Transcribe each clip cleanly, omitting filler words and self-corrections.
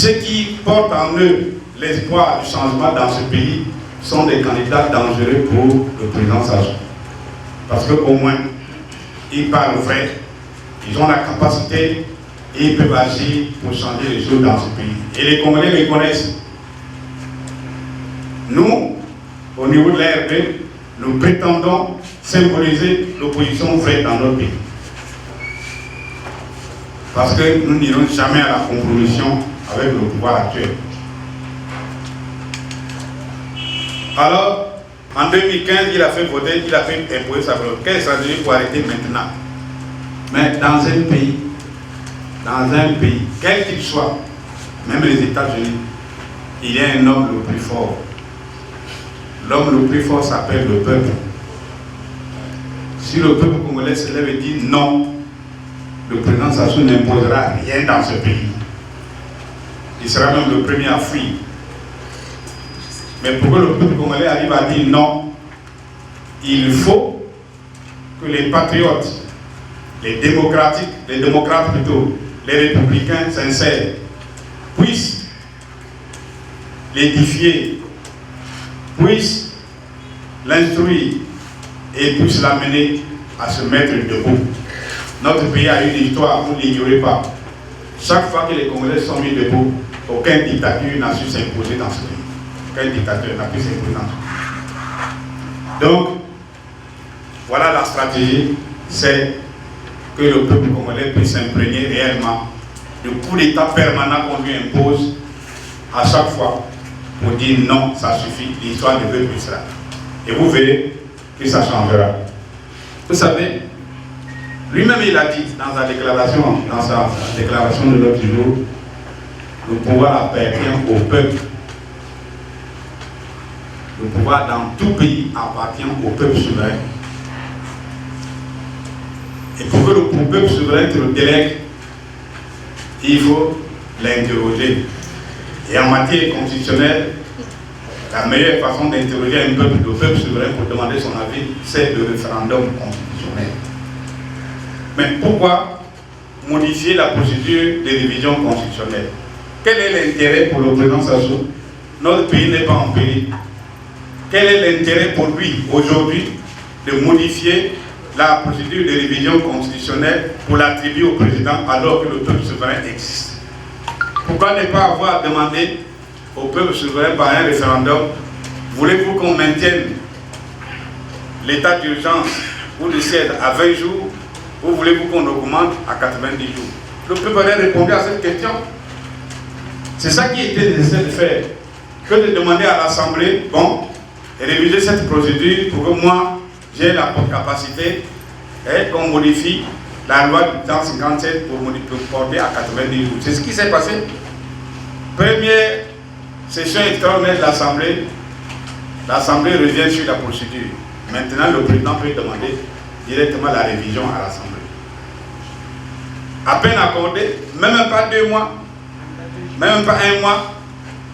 ceux qui portent en eux l'espoir du changement dans ce pays sont des candidats dangereux pour le président Sassou. Parce qu'au moins, ils parlent vrai, ils ont la capacité et ils peuvent agir pour changer les choses dans ce pays. Et les Congolais les connaissent. Nous, au niveau de l'ARP, nous prétendons symboliser l'opposition vraie dans notre pays. Parce que nous n'irons jamais à la compromission avec le pouvoir actuel. Alors, en 2015, il a fait voter, il a fait imposer sa volonté. Quelle stratégie pour arrêter maintenant? Mais dans un pays, quel qu'il soit, même les États-Unis, il y a un homme le plus fort. L'homme le plus fort s'appelle le peuple. Si le peuple congolais se lève et dit non, le président Sassou n'imposera rien dans ce pays. Il sera même le premier à fuir. Mais pour que le peuple congolais arrive à dire non, il faut que les patriotes, les démocrates plutôt, les républicains sincères, puissent l'édifier, puissent l'instruire et puissent l'amener à se mettre debout. Notre pays a une histoire, vous ne l'ignorez pas. Chaque fois que les Congolais sont mis debout, aucun dictature n'a su s'imposer dans ce pays. Aucun dictateur n'a pu s'imposer dans ce pays. Donc, voilà la stratégie, c'est que le peuple congolais puisse s'imprégner réellement du coup d'État permanent qu'on lui impose à chaque fois pour dire non, ça suffit, l'histoire ne veut plus cela. Et vous verrez que ça changera. Vous savez, lui-même il a dit dans sa déclaration de l'autre jour, le pouvoir appartient au peuple. Le pouvoir dans tout pays appartient au peuple souverain. Et pour que le peuple souverain te le délègue, il faut l'interroger. Et en matière constitutionnelle, la meilleure façon d'interroger un peuple, le peuple souverain pour demander son avis, c'est le référendum constitutionnel. Mais pourquoi modifier la procédure de révision constitutionnelle? Quel est l'intérêt pour le président Sassou? Notre pays n'est pas en péril. Quel est l'intérêt pour lui aujourd'hui de modifier la procédure de révision constitutionnelle pour l'attribuer au président alors que le peuple souverain existe? Pourquoi ne pas avoir demandé au peuple souverain par un référendum, voulez-vous qu'on maintienne l'état d'urgence ou de siège à 20 jours ou voulez-vous qu'on augmente à 90 jours? Le peuple aurait répondu à cette question. C'est ça qui était nécessaire de faire, que de demander à l'Assemblée, bon, réviser cette procédure pour que moi, j'ai la capacité et qu'on modifie la loi du 157 pour porter à 90 jours. C'est ce qui s'est passé. Première session extraordinaire de l'Assemblée, l'Assemblée revient sur la procédure. Maintenant, le président peut demander directement la révision à l'Assemblée. À peine accordé, même pas 2 mois, même pas 1 mois,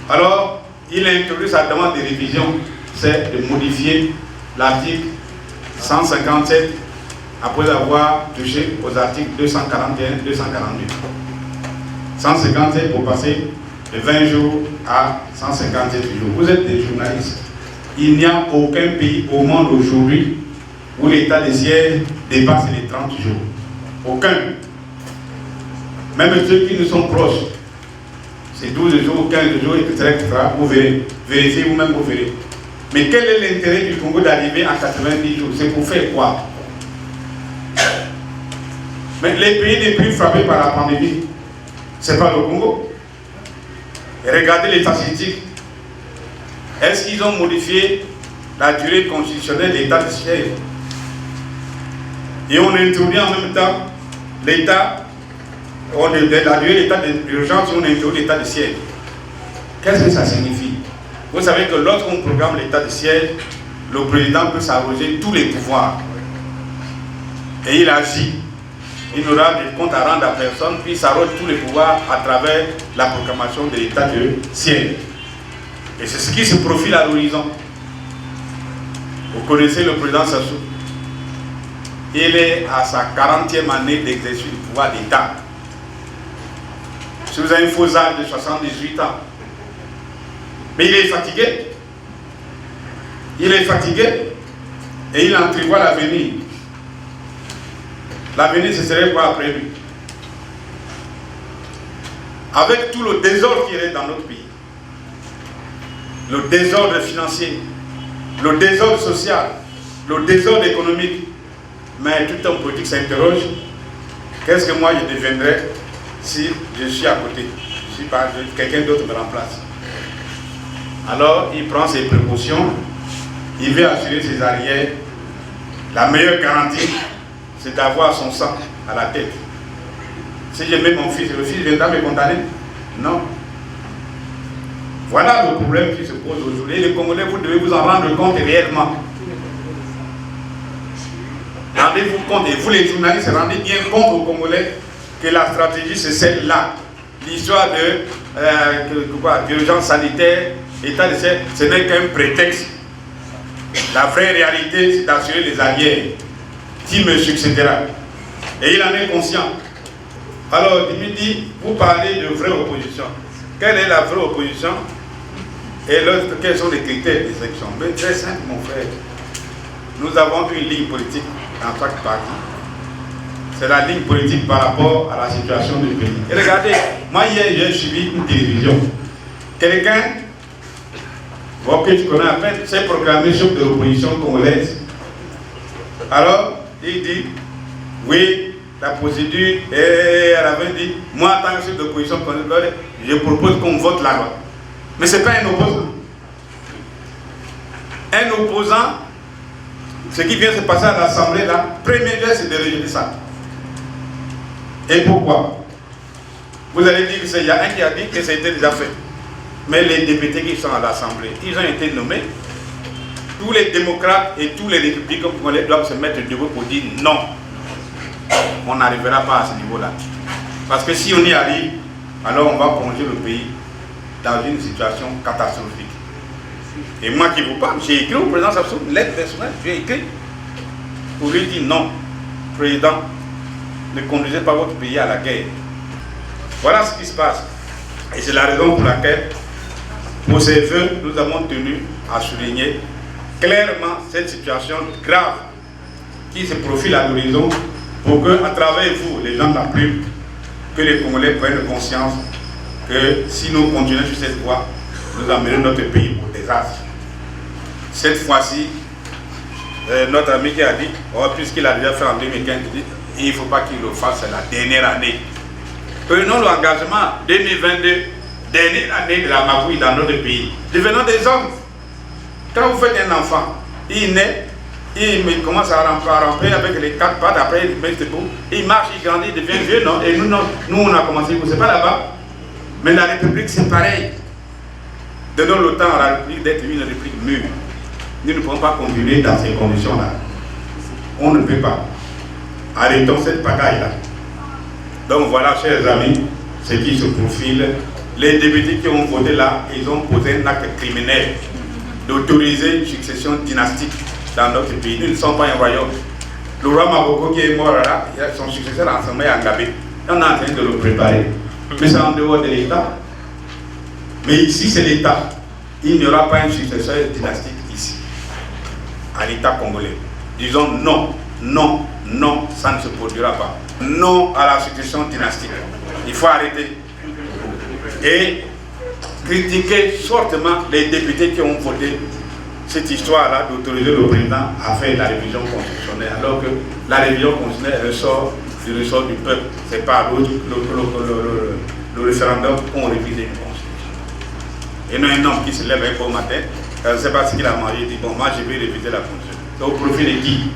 alors il a introduit sa demande de révision, c'est de modifier l'article 157 après avoir touché aux articles 241 242. 157 pour passer de 20 jours à 157 jours. Vous êtes des journalistes. Il n'y a aucun pays au monde aujourd'hui où l'état de siège dépasse les 30 jours. Aucun. Même ceux qui nous sont proches, c'est 12 jours, 15 jours, etc. Vous verrez. Vérifiez vous-même, vous verrez. Mais quel est l'intérêt du Congo d'arriver à 90 jours? C'est pour faire quoi? Mais les pays les plus frappés par la pandémie, ce n'est pas le Congo. Et regardez les statistiques. Est-ce qu'ils ont modifié la durée constitutionnelle de l'état de siège? Et on introduit en même temps l'état, la durée de l'état d'urgence, on introduit l'état de siège. Qu'est-ce que ça signifie? Vous savez que lorsqu'on programme l'état de siège, le président peut s'arroger tous les pouvoirs. Et il agit. Il n'aura des comptes à rendre à personne, puis il s'arroge tous les pouvoirs à travers la proclamation de l'état de siège. Et c'est ce qui se profile à l'horizon. Vous connaissez le président Sassou. Il est à sa 40e année d'exercice du pouvoir d'État. Si vous avez un faux âge de 78 ans. Mais il est fatigué. Il est fatigué et il entrevoit l'avenir. L'avenir, ce serait quoi après lui? Avec tout le désordre qui est dans notre pays, le désordre financier, le désordre social, le désordre économique, mais tout homme politique s'interroge, qu'est-ce que moi je deviendrais si je suis à côté, si quelqu'un d'autre me remplace? Alors il prend ses précautions, il veut assurer ses arrières. La meilleure garantie, c'est d'avoir son sang à la tête. Si je mets mon fils, le fils viendra me condamner? Non. Voilà le problème qui se pose aujourd'hui. Les Congolais, vous devez vous en rendre compte réellement. Rendez-vous compte, et vous les journalistes, rendez bien compte aux Congolais que la stratégie c'est celle-là. L'histoire d'urgence sanitaire, état de siège, ce n'est qu'un prétexte. La vraie réalité, c'est d'assurer les arrières. Qui me succédera? Et il en est conscient. Alors, il me dit, vous parlez de vraie opposition. Quelle est la vraie opposition? Et quels sont les critères des élections? Mais très simple, mon frère. Nous avons une ligne politique dans chaque parti. C'est la ligne politique par rapport à la situation du pays. Et regardez, moi hier, j'ai suivi une télévision. Quelqu'un, que tu connais à peine, s'est proclamé chef de l'opposition congolaise. Alors, il dit, oui, la procédure, et elle avait dit, moi en tant que chef d'opposition congolaise, je propose qu'on vote la loi. Mais ce n'est pas un opposant. Un opposant, ce qui vient se passer à l'Assemblée, la première chose, c'est de rejeter ça. Et pourquoi? Vous allez dire qu'il y a un qui a dit que ça a été déjà fait. Mais les députés qui sont à l'Assemblée, ils ont été nommés. Tous les démocrates et tous les républicains congolais doivent se mettre debout pour dire non. On n'arrivera pas à ce niveau-là. Parce que si on y arrive, alors on va plonger le pays dans une situation catastrophique. Et moi qui vous parle, j'ai écrit au président Sassou une lettre personnelle, j'ai écrit pour lui dire non, président, ne conduisez pas votre pays à la guerre. Voilà ce qui se passe. Et c'est la raison pour laquelle, pour ces vœux, nous avons tenu à souligner clairement cette situation grave qui se profile à l'horizon pour que, à travers vous, les gens de la plume, que les Congolais prennent conscience que si nous continuons sur cette voie, nous amenons notre pays au désastre. Cette fois-ci, notre ami qui a dit, puisqu'il a déjà fait en 2015, il ne faut pas qu'il le fasse la dernière année. Prenons l'engagement 2022, dernière année de la magouille dans notre pays. Devenons des hommes. Quand vous faites un enfant, il naît, il commence à ramper avec les quatre pattes, après il met debout, il marche, il grandit, il devient vieux, non? Et nous, on a commencé, vous ne savez pas là-bas. Mais la République, c'est pareil. Donnons le temps à la République d'être une République mûre. Nous ne pouvons pas continuer dans ces conditions-là. On ne peut pas. Arrêtons cette bagaille-là. Donc voilà, chers amis, ce qui se profile. Les députés qui ont voté là, ils ont posé un acte criminel d'autoriser une succession dynastique dans notre pays. Nous ne sommes pas un royaume. Le roi Maboko qui est mort là, son successeur en sommet à Ngabé. On est en train de le préparer. Mais c'est en dehors de l'État. Mais ici, c'est l'État. Il n'y aura pas un successeur dynastique ici, à l'État congolais. Disons non, non, non, ça ne se produira pas. Non à la succession dynastique. Il faut arrêter. Et critiquer fortement les députés qui ont voté cette histoire-là d'autoriser le président à faire la révision constitutionnelle, alors que la révision constitutionnelle ressort du ressort du peuple. Ce n'est pas le référendum qu'on révise une constitution. Et non un homme qui se lève un peu au matin, je ne sais pas ce qu'il a mangé, il dit bon, moi je vais réviser la constitution. Donc au profit de qui?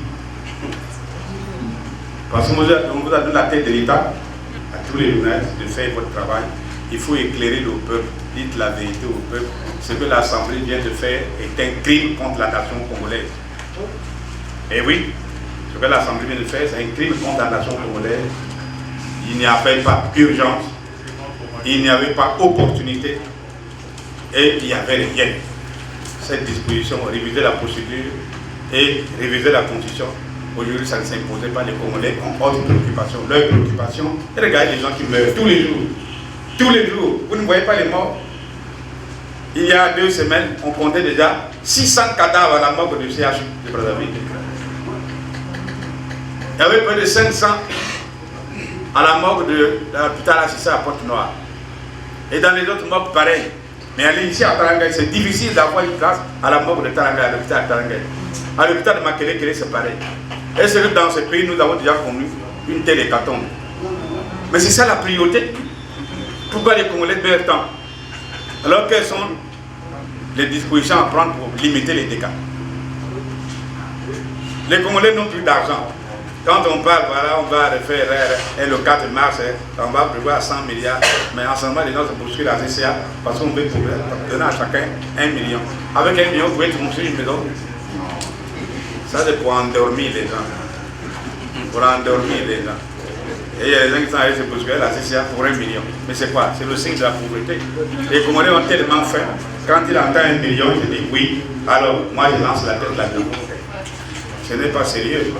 Parce qu'on vous a donné la tête de l'État, à tous les journalistes, de faire votre travail. Il faut éclairer le peuple, dites la vérité au peuple. Ce que l'Assemblée vient de faire est un crime contre la nation congolaise. Et oui, ce que l'Assemblée vient de faire, c'est un crime contre la nation congolaise. Il n'y avait pas urgence, il n'y avait pas opportunité, et il n'y avait rien. Cette disposition, réviser la procédure et réviser la constitution, aujourd'hui ça ne s'imposait pas. Les Congolais ont autre préoccupation. Leur préoccupation, et regardez les gens qui meurent tous les jours. Tous les jours, vous ne voyez pas les morts. Il y a 2 semaines, on comptait déjà 600 cadavres à la morgue du CHU de Brazzaville. Il y avait près de 500 à la morgue de l'hôpital assisté à Pointe-Noire. Et dans les autres morgues, pareil. Mais aller ici à Tarangay, c'est difficile d'avoir une place à la morgue de Tarangay, à l'hôpital de Tarangay. À l'hôpital de Makelele, c'est pareil. Et c'est que dans ce pays, nous avons déjà connu une telle hécatombe. Mais c'est ça la priorité. Pourquoi les Congolais perdent temps? Alors quelles sont les dispositions à prendre pour limiter les dégâts? Les Congolais n'ont plus d'argent. Quand on parle, voilà, on va refaire le 4 mars, on va prévoir 100 milliards, mais en ce moment, les gens se poursuivent la CCA parce qu'on veut donner à chacun 1 million. Avec 1 million, vous pouvez construire une maison. Ça, c'est pour endormir les gens. Pour endormir les gens. Et il y a des gens qui sont allés se poursuivre la CCA pour 1 million. Mais c'est quoi? C'est le signe de la pauvreté. Les Congolais ont tellement faim. Quand il entend 1 million, il dit oui. Alors, moi, je lance la tête là-dedans. Ce n'est pas sérieux.